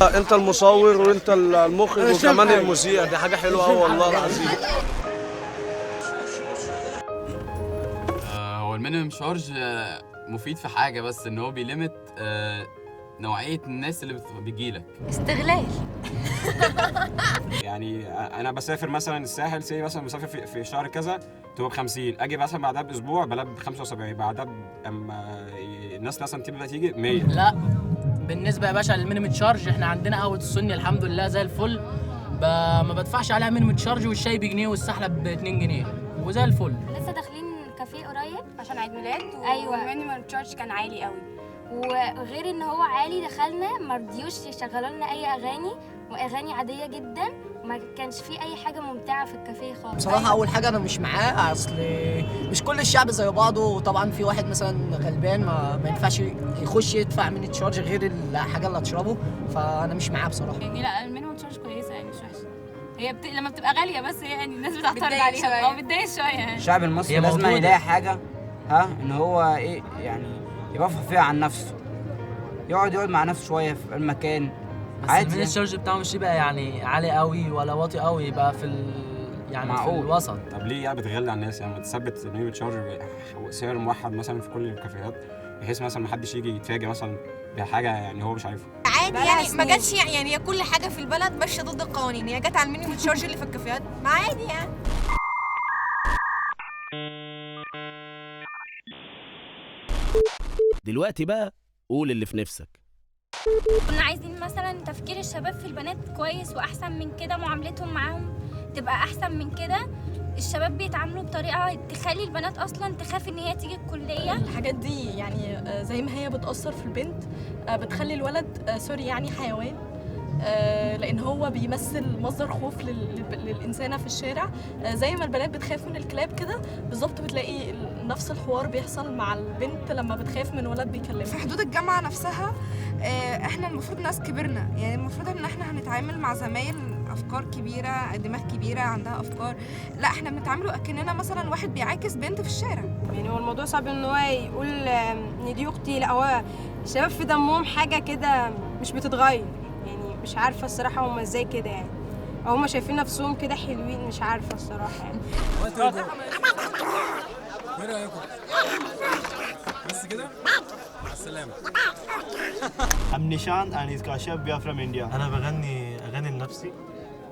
انت المصور وانت المخرج وكمان المذيع، دي حاجه حلوه قوي والله العظيم. هو المينيمم شارج مفيد في حاجه، بس ان هو بيلمت نوعيه الناس اللي بتجيلك. استغلال. يعني انا بسافر مثلا الساحل، مثلا مسافر في شهر كذا تبقى ب50، اجي مثلا بعدها باسبوع بلاقي ب75، بعدها اما الناس مثلا تبدا تيجي 100. لا بالنسبه يا باشا للمينيمم تشارج، احنا عندنا قهوه السني الحمد لله زي الفل، ما بدفعش عليها مينيمم تشارج، والشاي بجنيه والسحلب ب2 جنيه وزي الفل. لسه داخلين كافيه قريب عشان عيد ميلاد ايوه والمينيمم تشارج كان عالي قوي، وغير ان هو عالي دخلنا مرضيوش يشغلوا لنا اي اغاني، واغاني عاديه جدا، وما كانش فيه اي حاجه ممتعه في الكافيه خالص. بصراحه اول حاجه انا مش معاه، اصل مش كل الشعب زي بعضه، وطبعا في واحد مثلا غلبان ما ينفعش يخش يدفع من التشارج غير الحاجه اللي هتشربه، فانا مش معاه بصراحه. يعني لا المينيمم تشارج كويسه يعني مش وحشه، هي لما بتبقى غاليه بس هي يعني الناس بتعترض عليها او بتضايق شويه يعني. الشعب المصري لازم يلاقي حاجه ان هو ايه يعني يرفه فيها عن نفسه، يقعد مع نفسه شويه في المكان عادي. المينيمم تشارج بتاعه مش يبقى يعني عالي قوي ولا واطي قوي، يبقى في يعني معقول. في الوسط. طب ليه يعني بتغلي على الناس؟ يعني ما تثبت المينيمم تشارج سعر موحد مثلا في كل الكافيهات، بحيث مثلا ما حدش يجي يتفاجئ مثلا بحاجه يعني هو مش عارفها. عادي يعني ما جاتش، يعني هي كل حاجه في البلد ماشيه ضد القوانين، هي جت على المينيمم تشارج اللي في الكافيهات، ما عادي يعني. دلوقتي بقى قول اللي في نفسك. كنا عايزين مثلا تفكير الشباب في البنات كويس واحسن من كده، معاملتهم معاهم تبقى احسن من كده، الشباب بيتعاملوا بطريقه تخلي البنات اصلا تخاف ان هي تيجي الكليه. الحاجات دي يعني زي ما هي بتأثر في البنت بتخلي الولد سوري يعني حيوان، لان هو بيمثل مصدر خوف للإنسانة في الشارع، زي ما البنات بتخاف من الكلاب كده بالظبط، بتلاقي نفس الحوار بيحصل مع البنت لما بتخاف من ولد بيكلمها. في حدود الجامعه نفسها احنا المفروض ناس كبرنا، يعني المفروض ان احنا هنتعامل مع زمايل افكار كبيره، دماغ كبيره عندها افكار، لا احنا بنتعاملوا اكننا مثلا واحد بيعاكس بنت في الشارع. يعني هو الموضوع صعب ان هو يقول ان دي اختي، لا هو الشباب في دمهم حاجه كده مش بتتغير، يعني مش عارفه الصراحه هم ازاي كده يعني، او هم شايفين نفسهم كده حلوين، مش عارفه الصراحه يعني. ايه رايكم؟ بس كده؟ مع السلامه. I'm Nishan and he's Kashyap, we are from India. أنا بغني أغاني لنفسي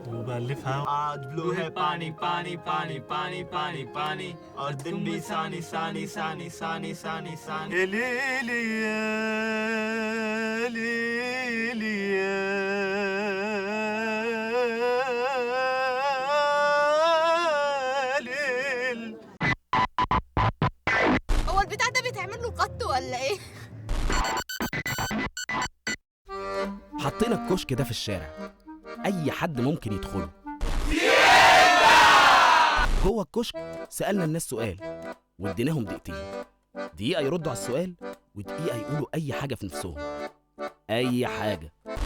وبألفها. आज ब्लू है पानी पानी पानी पानी पानी पानी और दिन भी सानी सानी सानी सानी सानी सानी ليلي هو البتاع ده بيتعمل له قط ولا ايه؟ حطينا الكشك ده في الشارع، اي حد ممكن يدخله. جوه الكشك سألنا الناس سؤال واديناهم دقيقتين، دقيقة يردوا على السؤال ودقيقة يقولوا اي حاجة في نفسهم، اي حاجة. 100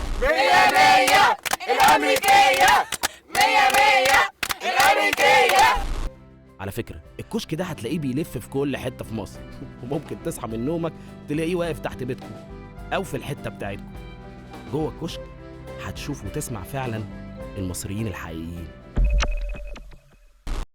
100 الأمريكية، 100 100 الأمريكية. على فكرة الكشك ده هتلاقيه بيلف في كل حتة في مصر، وممكن تصحى من نومك تلاقيه واقف تحت بيتكم أو في الحتة بتاعتكم. جوه الكشك هتشوف وتسمع فعلا المصريين الحقيقيين.